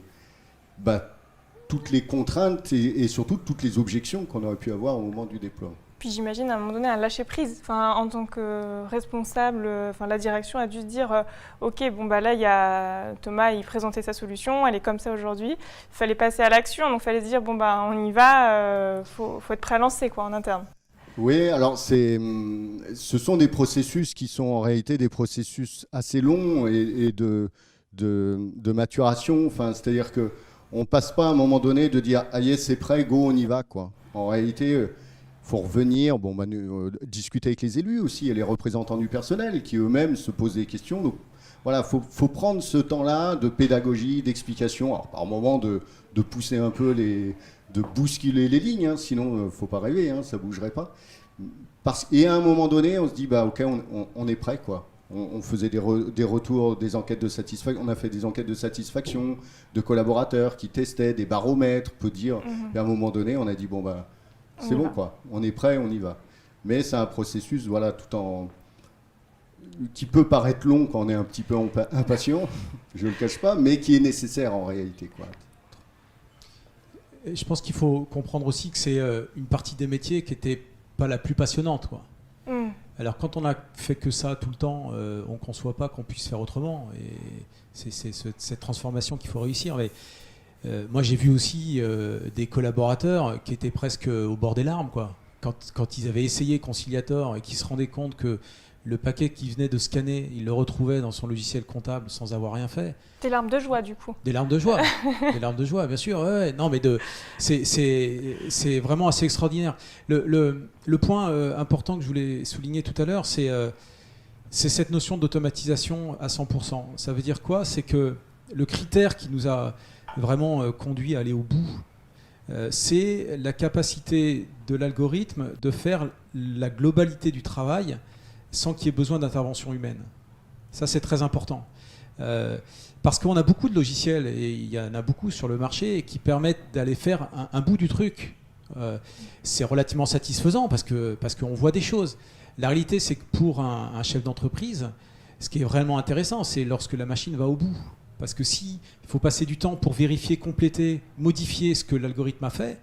contraintes et surtout toutes les objections qu'on aurait pu avoir au moment du déploiement. Puis j'imagine à un moment donné un lâcher prise. En tant que responsable, la direction a dû se dire ok, là il y a Thomas, il présentait sa solution, elle est comme ça aujourd'hui. Il fallait passer à l'action, donc il fallait se dire on y va, faut être prêt à lancer en interne. Oui, alors ce sont des processus qui sont en réalité des processus assez longs et de maturation. C'est-à-dire que on passe pas à un moment donné de dire ah yes, c'est prêt, go, on y va, quoi. En réalité, faut revenir, discuter avec les élus aussi et les représentants du personnel qui eux-mêmes se posent des questions. Donc voilà, faut prendre ce temps-là de pédagogie, d'explication. Alors par moment de pousser un peu de bousculer les lignes, sinon faut pas rêver, ça bougerait pas. Et à un moment donné, on se dit ok, on est prêt, quoi. On faisait des retours, des enquêtes de satisfaction. On a fait des enquêtes de satisfaction de collaborateurs qui testaient des baromètres, peut dire. Et à un moment donné, on a dit c'est bon, quoi. On est prêt, on y va. Mais c'est un processus, qui peut paraître long quand on est un petit peu impatient, je ne le cache pas, mais qui est nécessaire en réalité, quoi. Je pense qu'il faut comprendre aussi que c'est une partie des métiers qui n'était pas la plus passionnante, quoi. Alors quand on a fait que ça tout le temps, on ne conçoit pas qu'on puisse faire autrement. Et c'est cette transformation qu'il faut réussir. Mais moi j'ai vu aussi des collaborateurs qui étaient presque au bord des larmes, quoi. Quand ils avaient essayé Conciliator et qu'ils se rendaient compte que le paquet qu'il venait de scanner, il le retrouvait dans son logiciel comptable sans avoir rien fait. Des larmes de joie, du coup. Des larmes de joie, des larmes de joie, bien sûr. Ouais. Non, mais c'est vraiment assez extraordinaire. Le point important que je voulais souligner tout à l'heure, c'est cette notion d'automatisation à 100%. Ça veut dire quoi? C'est que le critère qui nous a vraiment conduit à aller au bout, c'est la capacité de l'algorithme de faire la globalité du travail sans qu'il y ait besoin d'intervention humaine. Ça, c'est très important. Parce qu'on a beaucoup de logiciels, et il y en a beaucoup sur le marché, qui permettent d'aller faire un bout du truc. C'est relativement satisfaisant parce qu'on voit des choses. La réalité, c'est que pour un chef d'entreprise, ce qui est vraiment intéressant, c'est lorsque la machine va au bout. Parce que s'il faut passer du temps pour vérifier, compléter, modifier ce que l'algorithme a fait,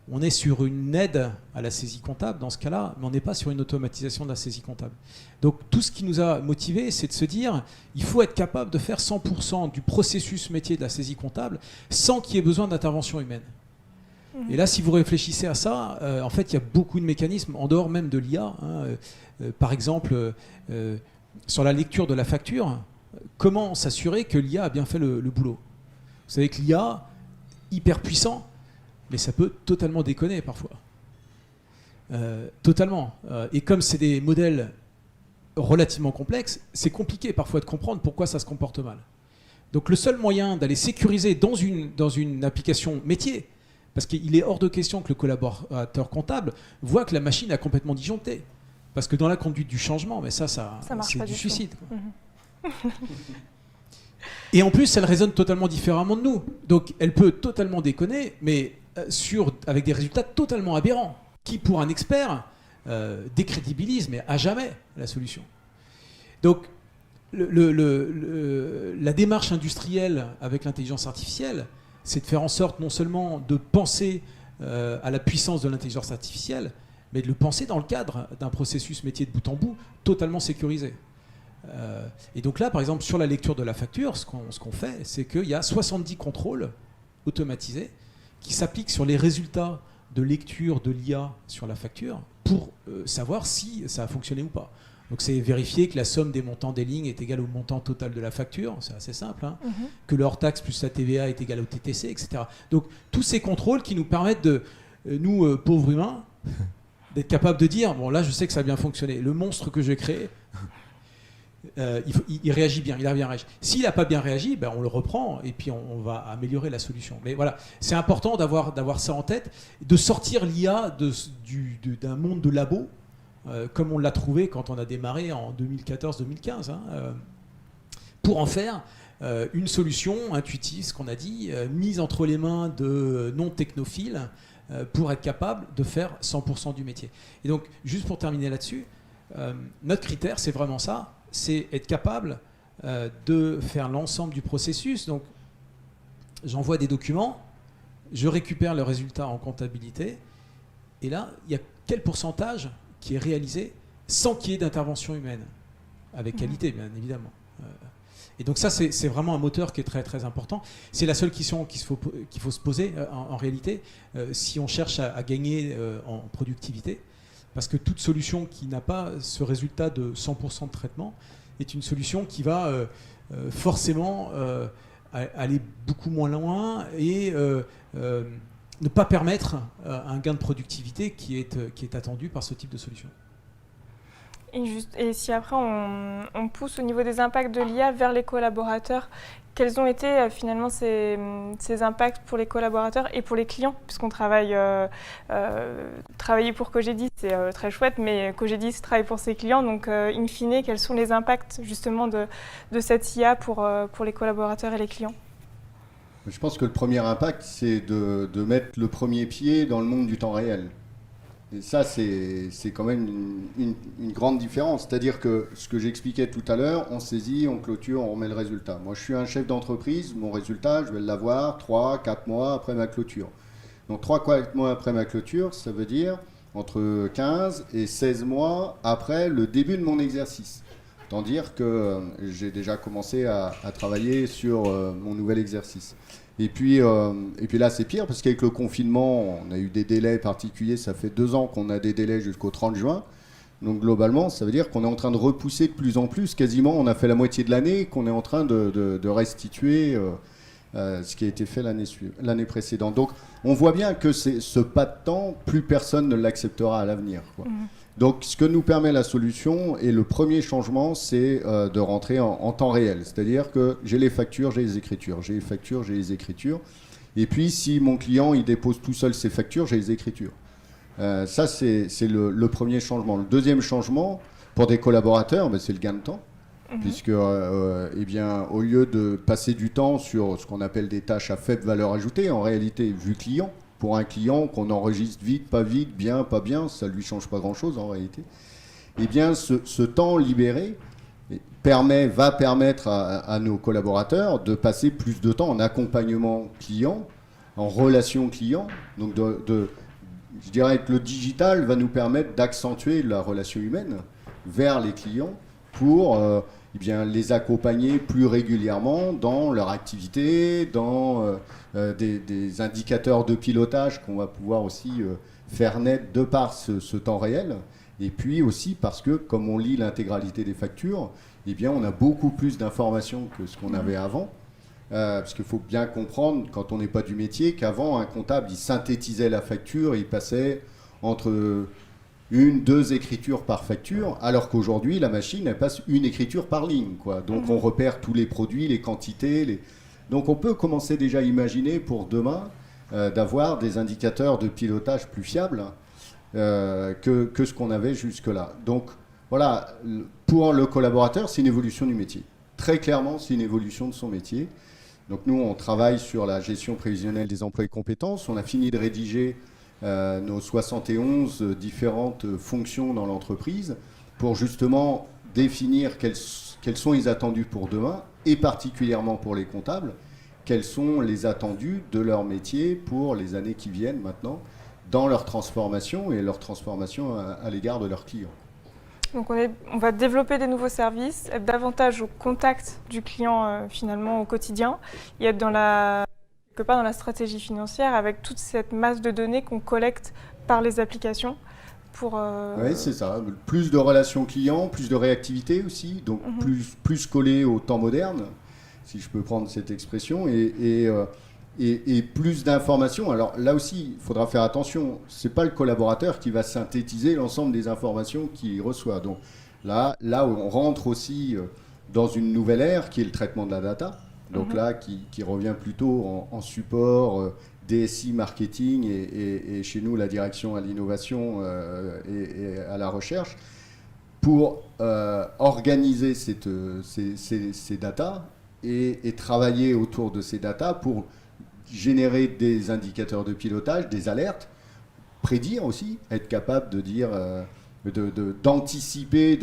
on est sur une aide à la saisie comptable dans ce cas-là, mais on n'est pas sur une automatisation de la saisie comptable. Donc tout ce qui nous a motivés, c'est de se dire il faut être capable de faire 100% du processus métier de la saisie comptable sans qu'il y ait besoin d'intervention humaine. Et là, si vous réfléchissez à ça, en fait, il y a beaucoup de mécanismes, en dehors même de l'IA. Par exemple, sur la lecture de la facture, comment s'assurer que l'IA a bien fait le boulot? Vous savez que l'IA, hyper puissant, mais ça peut totalement déconner parfois. Totalement. Et comme c'est des modèles relativement complexes, c'est compliqué parfois de comprendre pourquoi ça se comporte mal. Donc le seul moyen d'aller sécuriser dans une application métier, parce qu'il est hors de question que le collaborateur comptable voit que la machine a complètement disjoncté. Parce que dans la conduite du changement, mais ça c'est du suicide. Et en plus, elle raisonne totalement différemment de nous. Donc elle peut totalement déconner, mais avec des résultats totalement aberrants, qui pour un expert décrédibilise, mais à jamais, la solution. Donc la démarche industrielle avec l'intelligence artificielle, c'est de faire en sorte non seulement de penser à la puissance de l'intelligence artificielle, mais de le penser dans le cadre d'un processus métier de bout en bout, totalement sécurisé. Et donc là, par exemple, sur la lecture de la facture, ce qu'on fait, c'est qu'il y a 70 contrôles automatisés qui s'appliquent sur les résultats de lecture de l'IA sur la facture pour savoir si ça a fonctionné ou pas. Donc c'est vérifier que la somme des montants des lignes est égale au montant total de la facture, c'est assez simple, hein, que le hors-taxe plus la TVA est égal au TTC, etc. Donc tous ces contrôles qui nous permettent de, nous pauvres humains, d'être capables de dire, bon là je sais que ça a bien fonctionné, le monstre que j'ai créé, il réagit bien, il a bien réagi. S'il n'a pas bien réagi, ben on le reprend et puis on va améliorer la solution. Mais voilà, c'est important d'avoir ça en tête, de sortir l'IA d'un monde de labo, comme on l'a trouvé quand on a démarré en 2014-2015, hein, pour en faire une solution intuitive, ce qu'on a dit, mise entre les mains de non-technophiles pour être capable de faire 100% du métier. Et donc, juste pour terminer là-dessus, notre critère, c'est vraiment ça, c'est être capable de faire l'ensemble du processus. Donc, j'envoie des documents, je récupère le résultat en comptabilité, et là, il y a quel pourcentage qui est réalisé sans qu'il y ait d'intervention humaine, avec qualité bien évidemment. Et donc ça c'est vraiment un moteur qui est très très important. C'est la seule question qu'il faut se poser en réalité si on cherche à gagner en productivité, parce que toute solution qui n'a pas ce résultat de 100% de traitement est une solution qui va forcément aller beaucoup moins loin et ne pas permettre un gain de productivité qui est attendu par ce type de solution. Et si après on pousse au niveau des impacts de l'IA vers les collaborateurs, quels ont été finalement ces impacts pour les collaborateurs et pour les clients? Puisqu'on travailler pour Cogedis, c'est très chouette, mais Cogedis travaille pour ses clients, donc in fine, quels sont les impacts justement de cette IA pour les collaborateurs et les clients? Je pense que le premier impact, c'est de mettre le premier pied dans le monde du temps réel. Et ça, c'est quand même une grande différence. C'est-à-dire que ce que j'expliquais tout à l'heure, on saisit, on clôture, on remet le résultat. Moi, je suis un chef d'entreprise, mon résultat, je vais l'avoir 3-4 mois après ma clôture. Donc 3-4 mois après ma clôture, ça veut dire entre 15 et 16 mois après le début de mon exercice. Tant dire que j'ai déjà commencé à travailler sur mon nouvel exercice. Et puis là, c'est pire, parce qu'avec le confinement, on a eu des délais particuliers. Ça fait 2 ans qu'on a des délais jusqu'au 30 juin. Donc globalement, ça veut dire qu'on est en train de repousser de plus en plus. Quasiment, on a fait la moitié de l'année, qu'on est en train de restituer ce qui a été fait l'année précédente. Donc on voit bien que ce pas de temps, plus personne ne l'acceptera à l'avenir, quoi. Donc ce que nous permet la solution, et le premier changement, c'est de rentrer en temps réel. C'est-à-dire que j'ai les factures, j'ai les écritures. J'ai les factures, j'ai les écritures. Et puis si mon client il dépose tout seul ses factures, j'ai les écritures. Ça, c'est le premier changement. Le deuxième changement, pour des collaborateurs, c'est le gain de temps. Puisque, eh bien, au lieu de passer du temps sur ce qu'on appelle des tâches à faible valeur ajoutée, en réalité, vu client, pour un client qu'on enregistre vite, pas vite, bien, pas bien, ça ne lui change pas grand-chose en réalité, eh bien, ce temps libéré va permettre à nos collaborateurs de passer plus de temps en accompagnement client, en relation client. Donc, je dirais que le digital va nous permettre d'accentuer la relation humaine vers les clients pour eh bien, les accompagner plus régulièrement dans leur activité, dans des indicateurs de pilotage qu'on va pouvoir aussi faire naître de par ce temps réel. Et puis aussi parce que, comme on lit l'intégralité des factures, eh bien, on a beaucoup plus d'informations que ce qu'on avait avant. Parce qu'il faut bien comprendre, quand on n'est pas du métier, qu'avant, un comptable, il synthétisait la facture, il passait entre 1-2 écritures par facture, alors qu'aujourd'hui, la machine, elle passe une écriture par ligne, quoi. Donc, on repère tous les produits, les quantités. Donc, on peut commencer déjà à imaginer pour demain d'avoir des indicateurs de pilotage plus fiables que ce qu'on avait jusque-là. Donc, voilà, pour le collaborateur, c'est une évolution du métier. Très clairement, c'est une évolution de son métier. Donc nous, on travaille sur la gestion prévisionnelle des emplois et compétences. On a fini de rédiger nos 71 différentes fonctions dans l'entreprise pour justement définir quels sont les attendus pour demain, et particulièrement pour les comptables, quels sont les attendus de leur métier pour les années qui viennent maintenant, dans leur transformation et leur transformation à l'égard de leurs clients. Donc on va développer des nouveaux services, être davantage au contact du client finalement au quotidien, et être quelque part dans la stratégie financière avec toute cette masse de données qu'on collecte par les applications. Oui, c'est ça. Plus de relations clients, plus de réactivité aussi, donc plus collé au temps moderne, si je peux prendre cette expression, et plus d'informations. Alors là aussi, il faudra faire attention. Ce n'est pas le collaborateur qui va synthétiser l'ensemble des informations qu'il reçoit. Donc là on rentre aussi dans une nouvelle ère qui est le traitement de la data. Donc là, qui revient plutôt en support DSI marketing et chez nous la direction à l'innovation et à la recherche pour organiser ces datas et travailler autour de ces datas pour générer des indicateurs de pilotage, des alertes, prédire aussi, être capable de dire, d'anticiper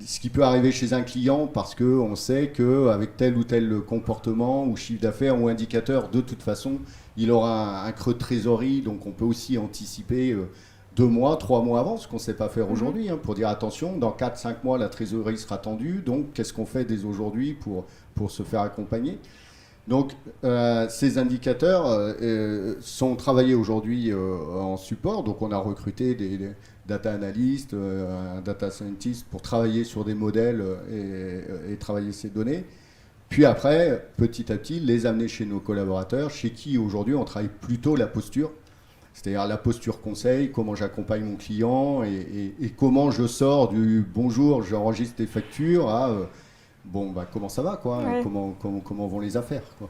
ce qui peut arriver chez un client parce qu'on sait qu'avec tel ou tel comportement ou chiffre d'affaires ou indicateur, de toute façon, il aura un creux de trésorerie. Donc on peut aussi anticiper 2 mois, 3 mois avant, ce qu'on ne sait pas faire aujourd'hui, pour dire attention, dans 4-5 mois, la trésorerie sera tendue. Donc qu'est-ce qu'on fait dès aujourd'hui pour se faire accompagner ? Donc, ces indicateurs sont travaillés aujourd'hui en support. Donc, on a recruté des data analystes, un data scientist pour travailler sur des modèles et travailler ces données. Puis après, petit à petit, les amener chez nos collaborateurs, chez qui aujourd'hui on travaille plutôt la posture. C'est-à-dire la posture conseil, comment j'accompagne mon client et comment je sors du « bonjour, j'enregistre tes factures » à comment ça va, quoi, oui. Comment vont les affaires, quoi.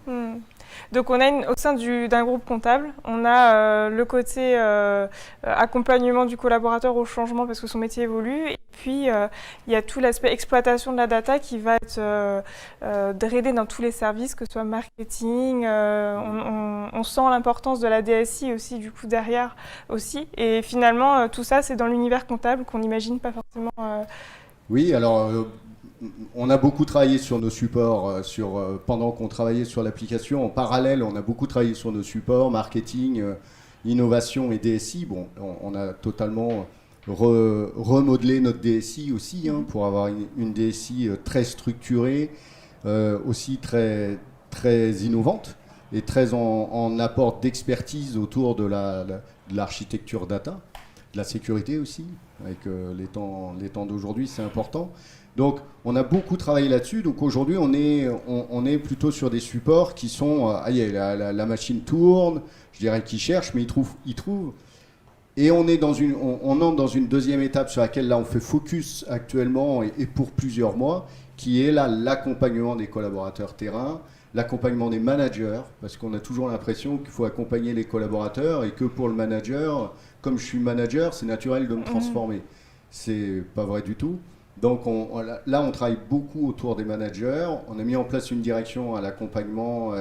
Donc on a au sein d'un groupe comptable, on a le côté accompagnement du collaborateur au changement parce que son métier évolue, et puis il y a tout l'aspect exploitation de la data qui va être drainé dans tous les services, que ce soit marketing, on sent l'importance de la DSI aussi du coup derrière aussi, et finalement tout ça c'est dans l'univers comptable qu'on n'imagine pas forcément. Oui, alors on a beaucoup travaillé sur nos supports pendant qu'on travaillait sur l'application. En parallèle, on a beaucoup travaillé sur nos supports, marketing, innovation et DSI. Bon, on a totalement remodelé notre DSI aussi pour avoir une DSI très structurée, aussi très, très innovante et très en apport d'expertise autour de l'architecture data, de la sécurité aussi. avec les temps d'aujourd'hui, c'est important. Donc, on a beaucoup travaillé là-dessus. Donc, aujourd'hui, on est plutôt sur des supports qui sont... la machine tourne, je dirais qu'ils cherchent, mais ils trouvent. Et on entre dans une deuxième étape sur laquelle, là, on fait focus actuellement et pour plusieurs mois, qui est là l'accompagnement des collaborateurs terrain, l'accompagnement des managers, parce qu'on a toujours l'impression qu'il faut accompagner les collaborateurs et que pour le manager, comme je suis manager, c'est naturel de me transformer. C'est pas vrai du tout. Donc là, on travaille beaucoup autour des managers. On a mis en place une direction à l'accompagnement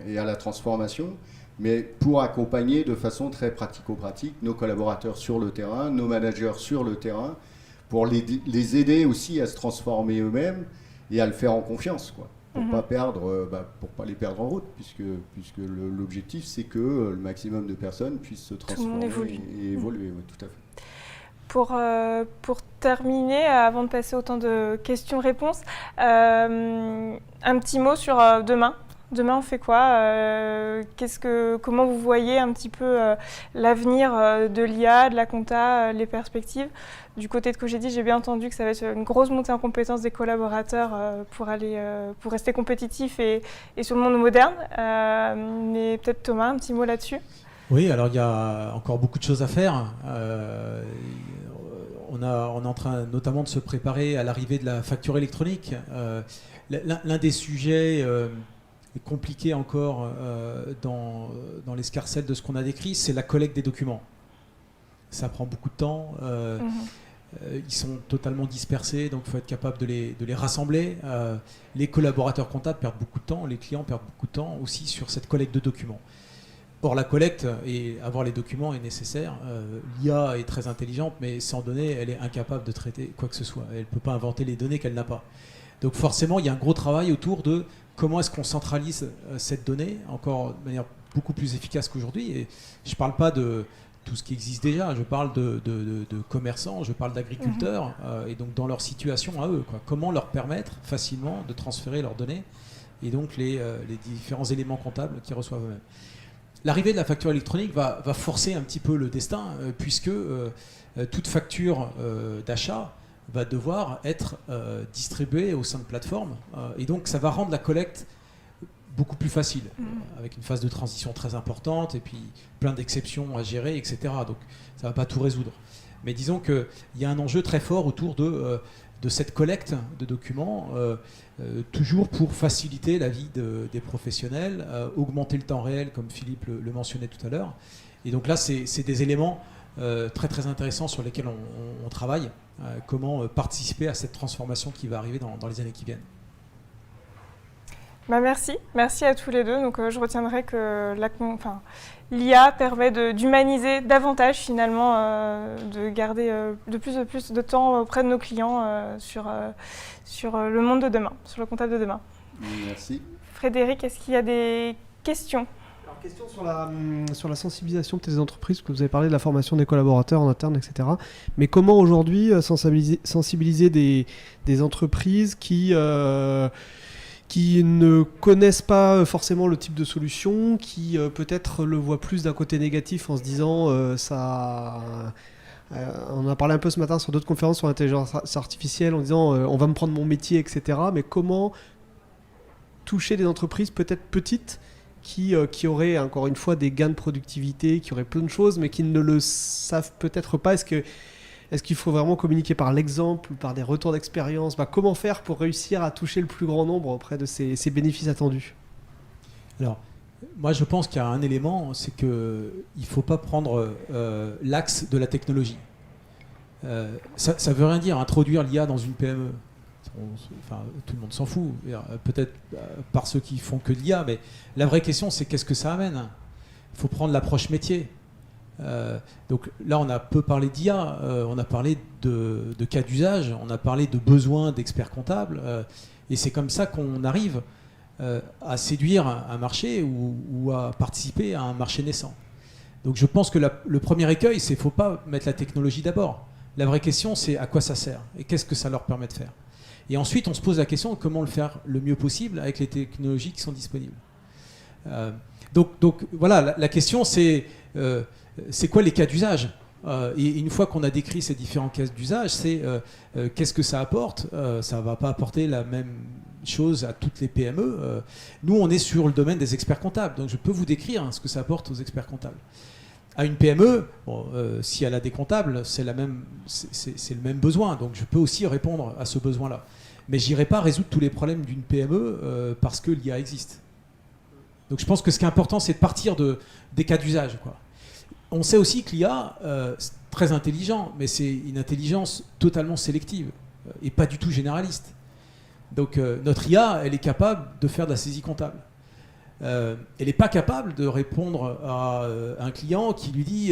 et à la transformation, mais pour accompagner de façon très pratico-pratique nos collaborateurs sur le terrain, nos managers sur le terrain, pour les aider aussi à se transformer eux-mêmes et à le faire en confiance, quoi. Pour pas les perdre en route, puisque l'objectif, c'est que le maximum de personnes puissent se transformer et évoluer. Oui, tout à fait. Pour terminer, avant de passer au temps de questions-réponses, un petit mot sur demain. Demain, on fait quoi? Comment vous voyez un petit peu l'avenir de l'IA, de la compta, les perspectives? Du côté de Cogedi, j'ai bien entendu que ça va être une grosse montée en compétences des collaborateurs pour rester compétitifs et sur le monde moderne. Mais peut-être Thomas, un petit mot là-dessus? Oui, alors il y a encore beaucoup de choses à faire. On est en train notamment de se préparer à l'arrivée de la facture électronique. L'un des sujets compliqués encore dans l'escarcelle de ce qu'on a décrit, c'est la collecte des documents. Ça prend beaucoup de temps. Ils sont totalement dispersés, donc il faut être capable de les rassembler. Les collaborateurs comptables perdent beaucoup de temps, les clients perdent beaucoup de temps aussi sur cette collecte de documents. Or, la collecte et avoir les documents est nécessaire. L'IA est très intelligente, mais sans données, elle est incapable de traiter quoi que ce soit. Elle ne peut pas inventer les données qu'elle n'a pas. Donc forcément, il y a un gros travail autour de comment est-ce qu'on centralise cette donnée encore de manière beaucoup plus efficace qu'aujourd'hui. Et je ne parle pas de tout ce qui existe déjà, je parle de commerçants, je parle d'agriculteurs, et donc dans leur situation à eux, quoi. Comment leur permettre facilement de transférer leurs données et donc les différents éléments comptables qu'ils reçoivent eux-mêmes. L'arrivée de la facture électronique va forcer un petit peu le destin, puisque toute facture d'achat va devoir être distribuée au sein de plateformes, et donc ça va rendre la collecte beaucoup plus facile, avec une phase de transition très importante et puis plein d'exceptions à gérer, etc. Donc ça ne va pas tout résoudre. Mais disons qu'il y a un enjeu très fort autour de cette collecte de documents, toujours pour faciliter la vie des professionnels, augmenter le temps réel, comme Philippe le mentionnait tout à l'heure. Et donc là, c'est des éléments très très intéressants sur lesquels on travaille, comment participer à cette transformation qui va arriver dans les années qui viennent. Merci à tous les deux. Donc, je retiendrai que l'IA permet d'humaniser davantage finalement, de garder de plus de temps auprès de nos clients sur le monde de demain, sur le comptable de demain. Merci. Frédéric, est-ce qu'il y a des questions? Alors, question sur la sensibilisation des entreprises, parce que vous avez parlé de la formation des collaborateurs en interne, etc. Mais comment aujourd'hui sensibiliser des entreprises qui ne connaissent pas forcément le type de solution, qui peut-être le voient plus d'un côté négatif en se disant on a parlé un peu ce matin sur d'autres conférences sur l'intelligence artificielle en disant on va me prendre mon métier, etc. Mais comment toucher des entreprises peut-être petites qui auraient encore une fois des gains de productivité, qui auraient plein de choses mais qui ne le savent peut-être pas? Est-ce qu'il faut vraiment communiquer par l'exemple, par des retours d'expérience? Comment faire pour réussir à toucher le plus grand nombre auprès de ces bénéfices attendus? Alors, moi je pense qu'il y a un élément, c'est qu'il ne faut pas prendre l'axe de la technologie. Ça ne veut rien dire introduire l'IA dans une PME. Tout le monde s'en fout, peut-être par ceux qui font que de l'IA, mais la vraie question c'est qu'est-ce que ça amène? Il faut prendre l'approche métier. Donc là, on a peu parlé d'IA, on a parlé de cas d'usage, on a parlé de besoins d'experts comptables, et c'est comme ça qu'on arrive à séduire un marché ou à participer à un marché naissant. Donc je pense que le premier écueil, c'est qu'il ne faut pas mettre la technologie d'abord. La vraie question, c'est à quoi ça sert et qu'est-ce que ça leur permet de faire. Et ensuite, on se pose la question de comment le faire le mieux possible avec les technologies qui sont disponibles. Donc voilà, la question c'est quoi les cas d'usage? Et une fois qu'on a décrit ces différents cas d'usage, c'est qu'est-ce que ça apporte. Ça ne va pas apporter la même chose à toutes les PME. Nous, on est sur le domaine des experts comptables, donc je peux vous décrire ce que ça apporte aux experts comptables. À une PME, bon, si elle a des comptables, c'est le même besoin, donc je peux aussi répondre à ce besoin-là. Mais je n'irai pas résoudre tous les problèmes d'une PME parce que l'IA existe. Donc je pense que ce qui est important, c'est de partir des cas d'usage, quoi. On sait aussi que l'IA, c'est très intelligent, mais c'est une intelligence totalement sélective et pas du tout généraliste. Donc notre IA, elle est capable de faire de la saisie comptable. Elle n'est pas capable de répondre à un client qui lui dit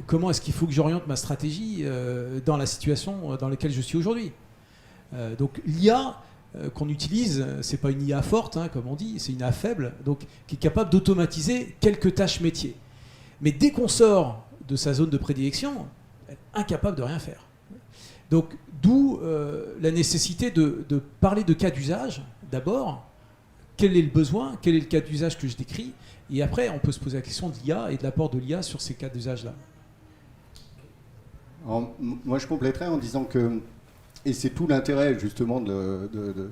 comment est-ce qu'il faut que j'oriente ma stratégie dans la situation dans laquelle je suis aujourd'hui. Donc l'IA qu'on utilise, c'est pas une IA forte, hein, comme on dit, c'est une IA faible, donc qui est capable d'automatiser quelques tâches métiers. Mais dès qu'on sort de sa zone de prédilection, elle est incapable de rien faire. Donc d'où la nécessité de parler de cas d'usage d'abord. Quel est le besoin, quel est le cas d'usage que je décris, et après on peut se poser la question de l'IA et de l'apport de l'IA sur ces cas d'usage-là. Moi je compléterais en disant que, et c'est tout l'intérêt justement de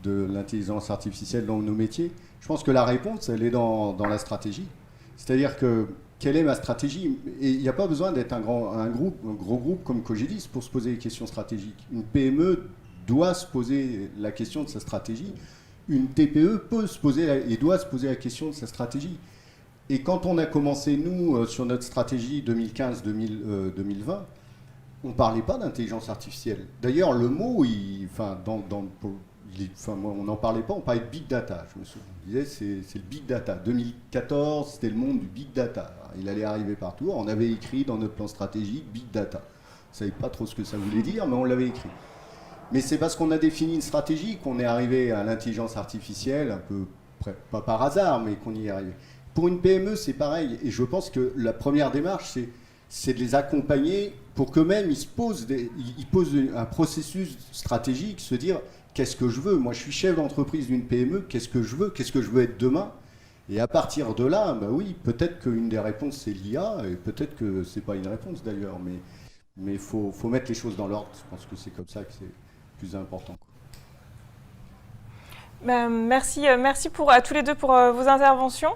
l'intelligence artificielle dans nos métiers, je pense que la réponse elle est dans la stratégie. C'est-à-dire que quelle est ma stratégie? Et il n'y a pas besoin d'être un gros groupe comme Cogedis pour se poser des questions stratégiques. Une PME doit se poser la question de sa stratégie. Une TPE peut se poser et doit se poser la question de sa stratégie. Et quand on a commencé, nous, sur notre stratégie 2015-2020, on ne parlait pas d'intelligence artificielle. D'ailleurs, le mot, on n'en parlait pas, on parlait de big data. Je me souviens, on disait c'est le big data. 2014, c'était le monde du big data. Il allait arriver partout. On avait écrit dans notre plan stratégique big data. On ne savait pas trop ce que ça voulait dire, mais on l'avait écrit. Mais c'est parce qu'on a défini une stratégie qu'on est arrivé à l'intelligence artificielle, un peu, pas par hasard, mais qu'on y est arrivé. Pour une PME, c'est pareil. Et je pense que la première démarche, c'est de les accompagner pour qu'eux-mêmes, ils posent un processus stratégique, se dire qu'est-ce que je veux. Moi, je suis chef d'entreprise d'une PME, qu'est-ce que je veux être demain. Et à partir de là, bah oui, peut-être qu'une des réponses, c'est l'IA, et peut-être que ce n'est pas une réponse d'ailleurs, mais il faut mettre les choses dans l'ordre. Je pense que c'est comme ça que c'est plus important. Merci à tous les deux pour vos interventions.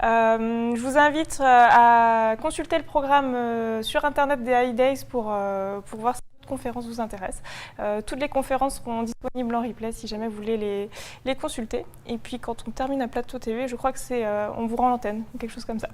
Je vous invite à consulter le programme sur Internet des iDays pour voir si cette conférence vous intéresse. Toutes les conférences seront disponibles en replay si jamais vous voulez les consulter. Et puis quand on termine à Plateau TV, je crois que on vous rend l'antenne, quelque chose comme ça.